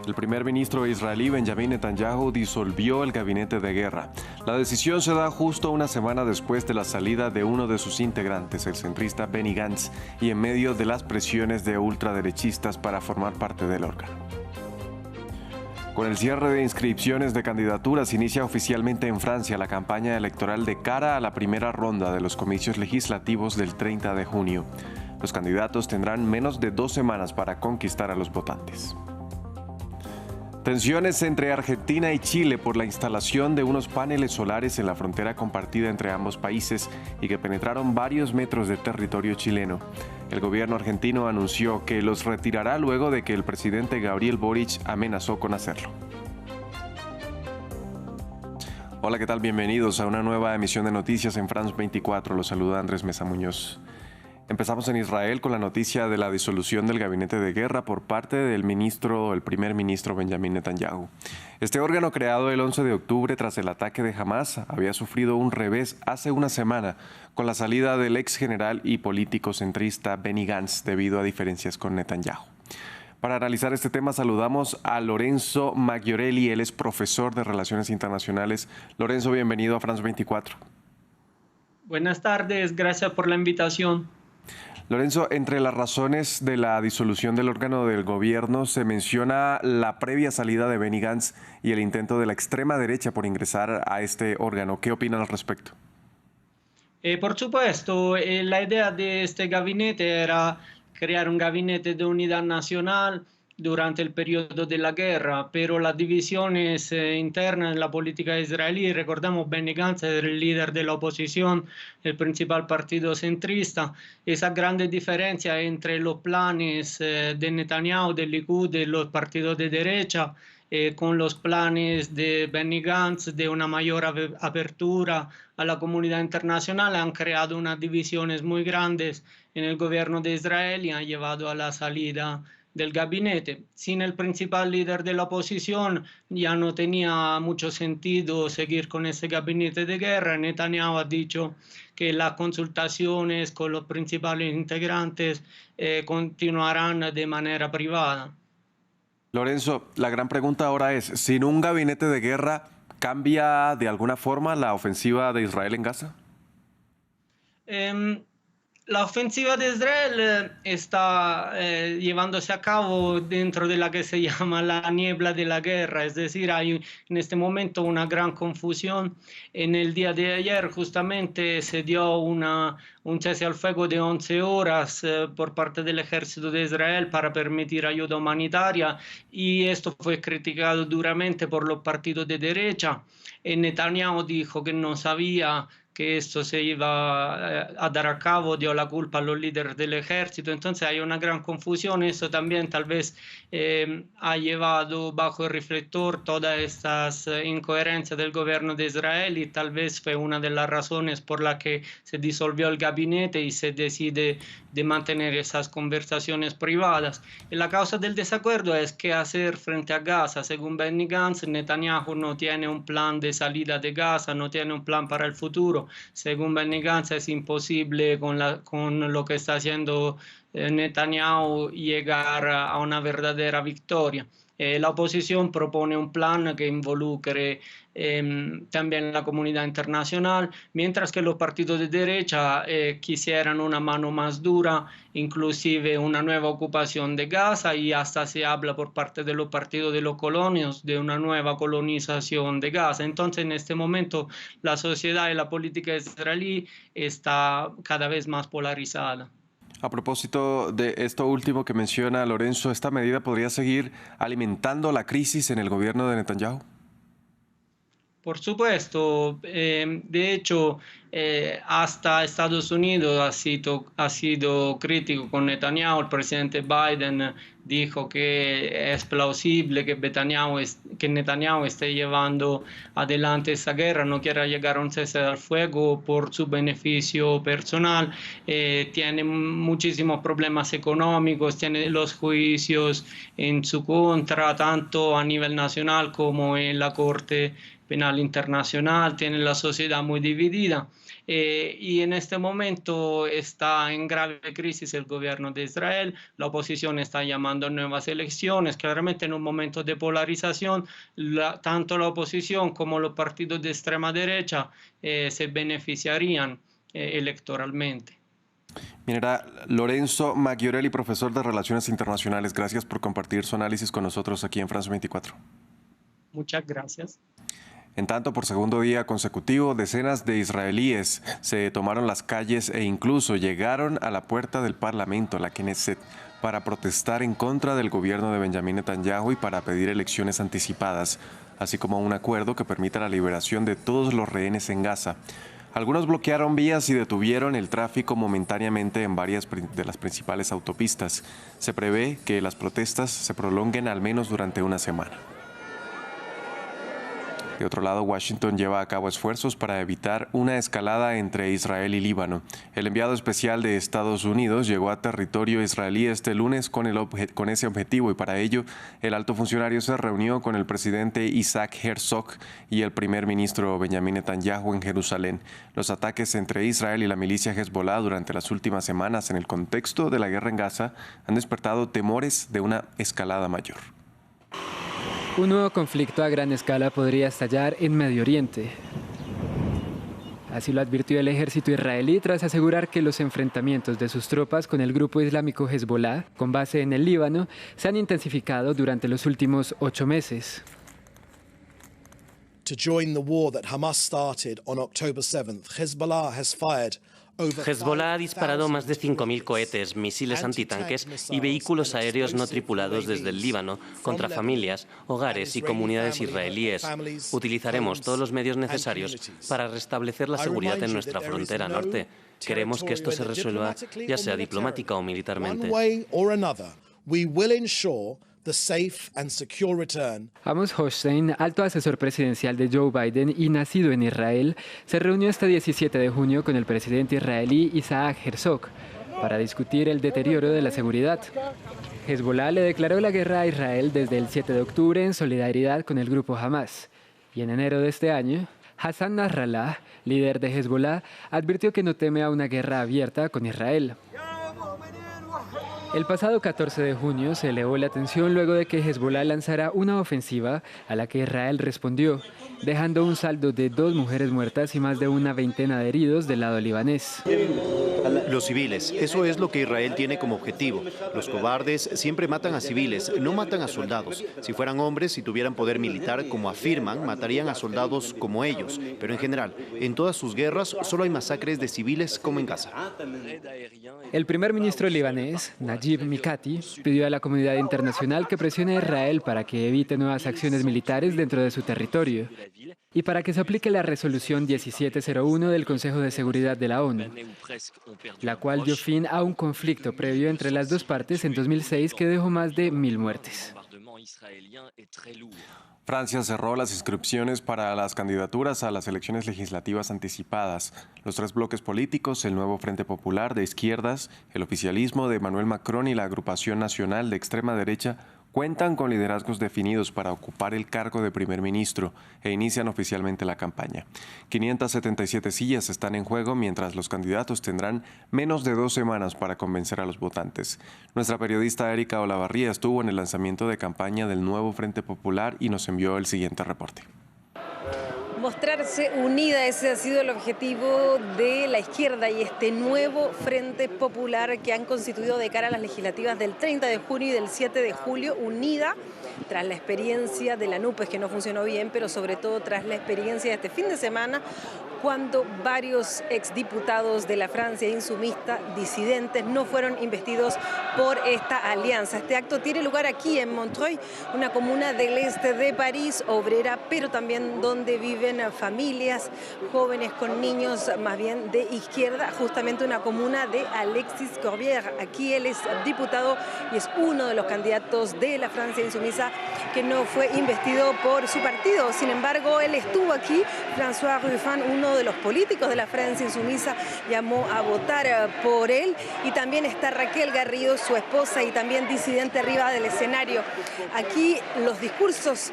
El primer ministro israelí Benjamin Netanyahu disolvió el gabinete de guerra. La decisión se da justo una semana después de la salida de uno de sus integrantes, el centrista Benny Gantz, y en medio de las presiones de ultraderechistas para formar parte del órgano. Con el cierre de inscripciones de candidaturas, inicia oficialmente en Francia la campaña electoral de cara a la primera ronda de los comicios legislativos del 30 de junio. Los candidatos tendrán menos de 2 semanas para conquistar a los votantes. Tensiones entre Argentina y Chile por la instalación de unos paneles solares en la frontera compartida entre ambos países y que penetraron varios metros de territorio chileno. El gobierno argentino anunció que los retirará luego de que el presidente Gabriel Boric amenazó con hacerlo. Hola, ¿qué tal? Bienvenidos a una nueva emisión de noticias en France 24. Los saluda Andrés Mesa Muñoz. Empezamos en Israel con la noticia de la disolución del gabinete de guerra por parte del primer ministro Benjamin Netanyahu. Este órgano, creado el 11 de octubre tras el ataque de Hamas, había sufrido un revés hace una semana con la salida del ex general y político centrista Benny Gantz debido a diferencias con Netanyahu. Para analizar este tema saludamos a Lorenzo Maggiorelli, él es profesor de Relaciones Internacionales. Lorenzo, bienvenido a France 24. Buenas tardes, gracias por la invitación. Lorenzo, entre las razones de la disolución del órgano del gobierno se menciona la previa salida de Benny Gantz y el intento de la extrema derecha por ingresar a este órgano. ¿Qué opinan al respecto? Por supuesto, la idea de este gabinete era crear un gabinete de unidad nacional durante el periodo de la guerra, pero las divisiones internas en la política israelí, recordamos, Benny Gantz era el líder de la oposición, el principal partido centrista, esa grande diferencia entre los planes de Netanyahu, del Likud, de los partidos de derecha, con los planes de Benny Gantz de una mayor apertura a la comunidad internacional, han creado unas divisiones muy grandes en el gobierno de Israel y han llevado a la salida del gabinete. Sin el principal líder de la oposición ya no tenía mucho sentido seguir con ese gabinete de guerra. Netanyahu ha dicho que las consultaciones con los principales integrantes continuarán de manera privada. Lorenzo, la gran pregunta ahora es, ¿sin un gabinete de guerra cambia de alguna forma la ofensiva de Israel en Gaza? La ofensiva de Israel está llevándose a cabo dentro de la que se llama la niebla de la guerra, es decir, hay en este momento una gran confusión. En el día de ayer justamente se dio un cese al fuego de 11 horas por parte del ejército de Israel para permitir ayuda humanitaria y esto fue criticado duramente por los partidos de derecha. Netanyahu dijo que no sabía que esto se iba a dar a cabo, dio la culpa a los líderes del ejército, entonces hay una gran confusión, eso también tal vez ha llevado bajo el reflector todas estas incoherencias del gobierno de Israel y tal vez fue una de las razones por la que se disolvió el gabinete y se decide de mantener esas conversaciones privadas. Y la causa del desacuerdo es qué hacer frente a Gaza. Según Benny Gantz, Netanyahu no tiene un plan de salida de Gaza, no tiene un plan para el futuro. Según Benny Gantz es imposible con lo que está haciendo Netanyahu llegar a una verdadera victoria. La oposición propone un plan que involucre también la comunidad internacional, mientras que los partidos de derecha quisieran una mano más dura, inclusive una nueva ocupación de Gaza y hasta se habla por parte de los partidos de los colonios de una nueva colonización de Gaza. Entonces, en este momento, la sociedad y la política israelí está cada vez más polarizada. A propósito de esto último que menciona Lorenzo, ¿esta medida podría seguir alimentando la crisis en el gobierno de Netanyahu? Por supuesto, de hecho, hasta Estados Unidos ha sido crítico con Netanyahu. El presidente Biden dijo que es plausible que Netanyahu esté llevando adelante esa guerra, no quiera llegar a un cese al fuego por su beneficio personal. Tiene muchísimos problemas económicos, tiene los juicios en su contra, tanto a nivel nacional como en la Corte Penal Internacional, tiene la sociedad muy dividida. Y en este momento está en grave crisis el gobierno de Israel, la oposición está llamando a nuevas elecciones, claramente en un momento de polarización, tanto la oposición como los partidos de extrema derecha se beneficiarían electoralmente. Mira, Lorenzo Maggiorelli, profesor de Relaciones Internacionales, gracias por compartir su análisis con nosotros aquí en France 24. Muchas gracias. En tanto, por segundo día consecutivo, decenas de israelíes se tomaron las calles e incluso llegaron a la puerta del Parlamento, la Knesset, para protestar en contra del gobierno de Benjamín Netanyahu y para pedir elecciones anticipadas, así como un acuerdo que permita la liberación de todos los rehenes en Gaza. Algunos bloquearon vías y detuvieron el tráfico momentáneamente en varias de las principales autopistas. Se prevé que las protestas se prolonguen al menos durante una semana. De otro lado, Washington lleva a cabo esfuerzos para evitar una escalada entre Israel y Líbano. El enviado especial de Estados Unidos llegó a territorio israelí este lunes con ese objetivo y para ello el alto funcionario se reunió con el presidente Isaac Herzog y el primer ministro Benjamín Netanyahu en Jerusalén. Los ataques entre Israel y la milicia Hezbollah durante las últimas semanas en el contexto de la guerra en Gaza han despertado temores de una escalada mayor. Un nuevo conflicto a gran escala podría estallar en Medio Oriente. Así lo advirtió el ejército israelí tras asegurar que los enfrentamientos de sus tropas con el grupo islámico Hezbollah, con base en el Líbano, se han intensificado durante los últimos 8 meses. To join the war that Hamas started on October 7th, Hezbollah has fired. Hezbollah ha disparado más de 5.000 cohetes, misiles antitanques y vehículos aéreos no tripulados desde el Líbano contra familias, hogares y comunidades israelíes. Utilizaremos todos los medios necesarios para restablecer la seguridad en nuestra frontera norte. Queremos que esto se resuelva, ya sea diplomática o militarmente. Amos Hochstein, alto asesor presidencial de Joe Biden y nacido en Israel, se reunió este 17 de junio con el presidente israelí Isaac Herzog para discutir el deterioro de la seguridad. Hezbollah le declaró la guerra a Israel desde el 7 de octubre en solidaridad con el grupo Hamas. Y en enero de este año, Hassan Nasrallah, líder de Hezbollah, advirtió que no teme a una guerra abierta con Israel. El pasado 14 de junio se elevó la tensión luego de que Hezbollah lanzara una ofensiva a la que Israel respondió, dejando un saldo de 2 mujeres muertas y más de una veintena de heridos del lado libanés. Los civiles, eso es lo que Israel tiene como objetivo. Los cobardes siempre matan a civiles, no matan a soldados. Si fueran hombres y tuvieran poder militar, como afirman, matarían a soldados como ellos. Pero en general, en todas sus guerras solo hay masacres de civiles como en Gaza. El primer ministro libanés, Najib Mikati, pidió a la comunidad internacional que presione a Israel para que evite nuevas acciones militares dentro de su territorio y para que se aplique la resolución 1701 del Consejo de Seguridad de la ONU, la cual dio fin a un conflicto previo entre las dos partes en 2006 que dejó más de 1.000 muertes. Francia cerró las inscripciones para las candidaturas a las elecciones legislativas anticipadas. Los 3 bloques políticos, el nuevo Frente Popular de izquierdas, el oficialismo de Emmanuel Macron y la agrupación nacional de extrema derecha, cuentan con liderazgos definidos para ocupar el cargo de primer ministro e inician oficialmente la campaña. 577 sillas están en juego mientras los candidatos tendrán menos de 2 semanas para convencer a los votantes. Nuestra periodista Erika Olavarría estuvo en el lanzamiento de campaña del nuevo Frente Popular y nos envió el siguiente reporte. Mostrarse unida, ese ha sido el objetivo de la izquierda y este nuevo Frente Popular que han constituido de cara a las legislativas del 30 de junio y del 7 de julio, unida tras la experiencia de la NUPES que no funcionó bien, pero sobre todo tras la experiencia de este fin de semana, cuando varios exdiputados de la Francia insumista, disidentes, no fueron investidos por esta alianza. Este acto tiene lugar aquí en Montreuil, una comuna del este de París, obrera, pero también donde viven familias, jóvenes con niños más bien de izquierda, justamente una comuna de Alexis Corbière. Aquí él es diputado y es uno de los candidatos de la Francia insumisa que no fue investido por su partido. Sin embargo, él estuvo aquí. François Ruffin, uno de los políticos de la Francia insumisa, llamó a votar por él. Y también está Raquel Garrido, su esposa y también disidente arriba del escenario. Aquí los discursos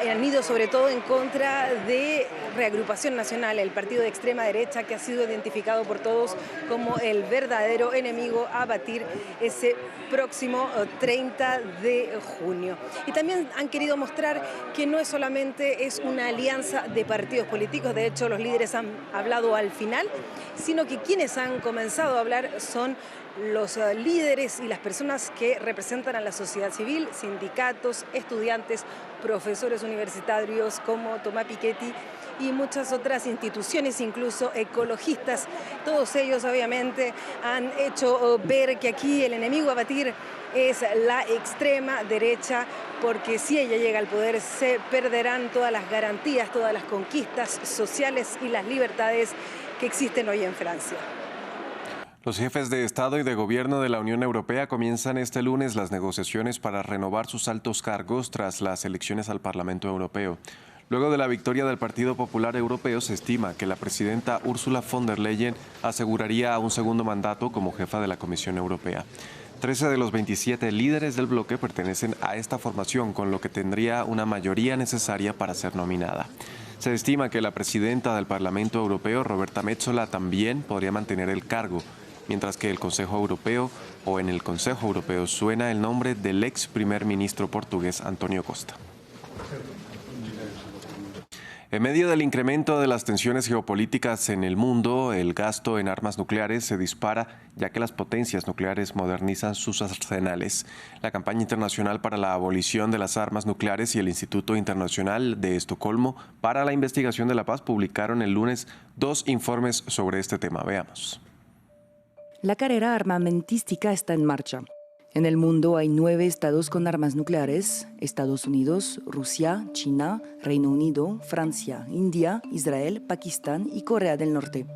han ido sobre todo en contra de Reagrupación Nacional, el partido de extrema derecha que ha sido identificado por todos como el verdadero enemigo a batir ese próximo 30 de junio. Y también han querido mostrar que no es solamente una alianza de partidos políticos, de hecho los líderes han hablado al final, sino que quienes han comenzado a hablar son los líderes y las personas que representan a la sociedad civil, sindicatos, estudiantes, profesores universitarios como Tomás Piketty y muchas otras instituciones, incluso ecologistas. Todos ellos obviamente han hecho ver que aquí el enemigo a batir es la extrema derecha, porque si ella llega al poder se perderán todas las garantías, todas las conquistas sociales y las libertades que existen hoy en Francia. Los jefes de Estado y de Gobierno de la Unión Europea comienzan este lunes las negociaciones para renovar sus altos cargos tras las elecciones al Parlamento Europeo. Luego de la victoria del Partido Popular Europeo, se estima que la presidenta Ursula von der Leyen aseguraría un segundo mandato como jefa de la Comisión Europea. 13 de los 27 líderes del bloque pertenecen a esta formación, con lo que tendría una mayoría necesaria para ser nominada. Se estima que la presidenta del Parlamento Europeo, Roberta Metsola, también podría mantener el cargo, mientras que en el Consejo Europeo suena el nombre del ex primer ministro portugués António Costa. En medio del incremento de las tensiones geopolíticas en el mundo, el gasto en armas nucleares se dispara, ya que las potencias nucleares modernizan sus arsenales. La campaña internacional para la abolición de las armas nucleares y el Instituto Internacional de Estocolmo para la Investigación de la Paz publicaron el lunes 2 informes sobre este tema. Veamos. La carrera armamentística está en marcha. En el mundo hay 9 estados con armas nucleares: Estados Unidos, Rusia, China, Reino Unido, Francia, India, Israel, Pakistán y Corea del Norte.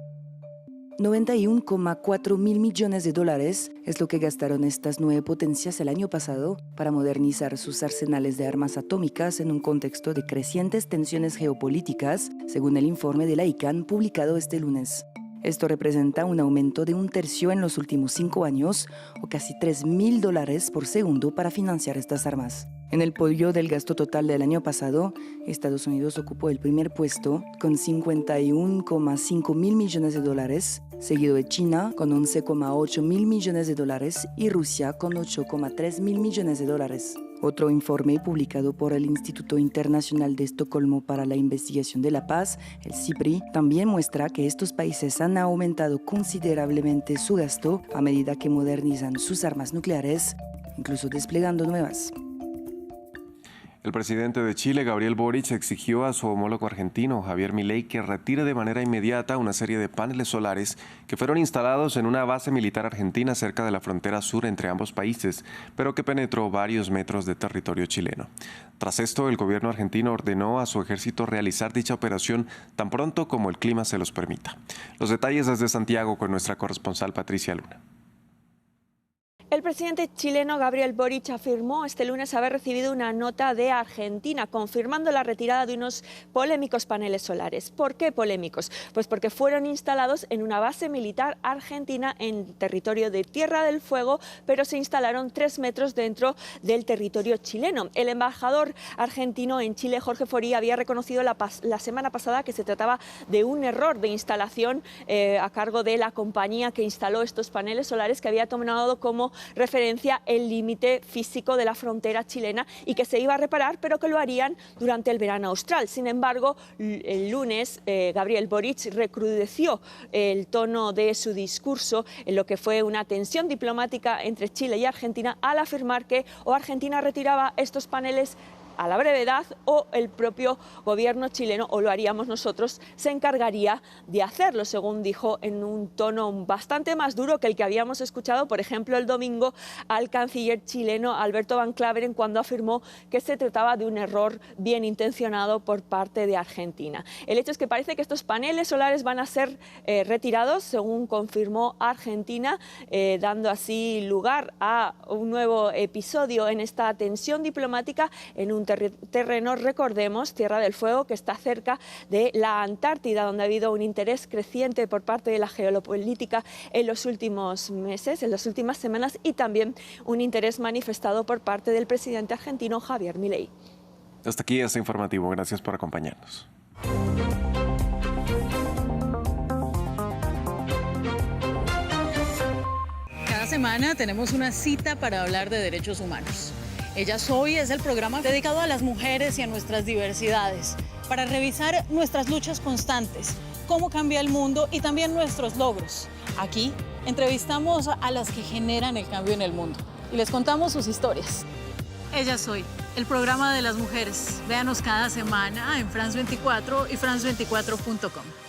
91,4 mil millones de dólares es lo que gastaron estas 9 potencias el año pasado para modernizar sus arsenales de armas atómicas en un contexto de crecientes tensiones geopolíticas, según el informe de la ICANN publicado este lunes. Esto representa un aumento de 1/3 en los últimos 5 años, o casi $3.000 por segundo para financiar estas armas. En el podio del gasto total del año pasado, Estados Unidos ocupó el primer puesto con 51,5 mil millones de dólares, seguido de China con 11,8 mil millones de dólares y Rusia con 8,3 mil millones de dólares. Otro informe publicado por el Instituto Internacional de Estocolmo para la Investigación de la Paz, el CIPRI, también muestra que estos países han aumentado considerablemente su gasto a medida que modernizan sus armas nucleares, incluso desplegando nuevas. El presidente de Chile, Gabriel Boric, exigió a su homólogo argentino, Javier Milei, que retire de manera inmediata una serie de paneles solares que fueron instalados en una base militar argentina cerca de la frontera sur entre ambos países, pero que penetró varios metros de territorio chileno. Tras esto, el gobierno argentino ordenó a su ejército realizar dicha operación tan pronto como el clima se los permita. Los detalles desde Santiago con nuestra corresponsal Patricia Luna. El presidente chileno Gabriel Boric afirmó este lunes haber recibido una nota de Argentina confirmando la retirada de unos polémicos paneles solares. ¿Por qué polémicos? Pues porque fueron instalados en una base militar argentina en territorio de Tierra del Fuego, pero se instalaron 3 metros dentro del territorio chileno. El embajador argentino en Chile, Jorge Forí, había reconocido la semana pasada que se trataba de un error de instalación a cargo de la compañía que instaló estos paneles solares, que había tomado como referencia el límite físico de la frontera chilena y que se iba a reparar, pero que lo harían durante el verano austral. Sin embargo, el lunes Gabriel Boric recrudeció el tono de su discurso en lo que fue una tensión diplomática entre Chile y Argentina al afirmar que o Argentina retiraba estos paneles a la brevedad o el propio gobierno chileno, o lo haríamos nosotros, se encargaría de hacerlo, según dijo en un tono bastante más duro que el que habíamos escuchado, por ejemplo, el domingo al canciller chileno Alberto Van Claveren, cuando afirmó que se trataba de un error bien intencionado por parte de Argentina. El hecho es que parece que estos paneles solares van a ser retirados, según confirmó Argentina, dando así lugar a un nuevo episodio en esta tensión diplomática en un terreno, recordemos, Tierra del Fuego, que está cerca de la Antártida, donde ha habido un interés creciente por parte de la geopolítica en los últimos meses, en las últimas semanas, y también un interés manifestado por parte del presidente argentino Javier Milei. Hasta aquí este informativo. Gracias por acompañarnos. Cada semana tenemos una cita para hablar de derechos humanos. Ella Soy es el programa dedicado a las mujeres y a nuestras diversidades, para revisar nuestras luchas constantes, cómo cambia el mundo y también nuestros logros. Aquí entrevistamos a las que generan el cambio en el mundo y les contamos sus historias. Ella Soy, el programa de las mujeres. Véanos cada semana en France 24 y france24.com.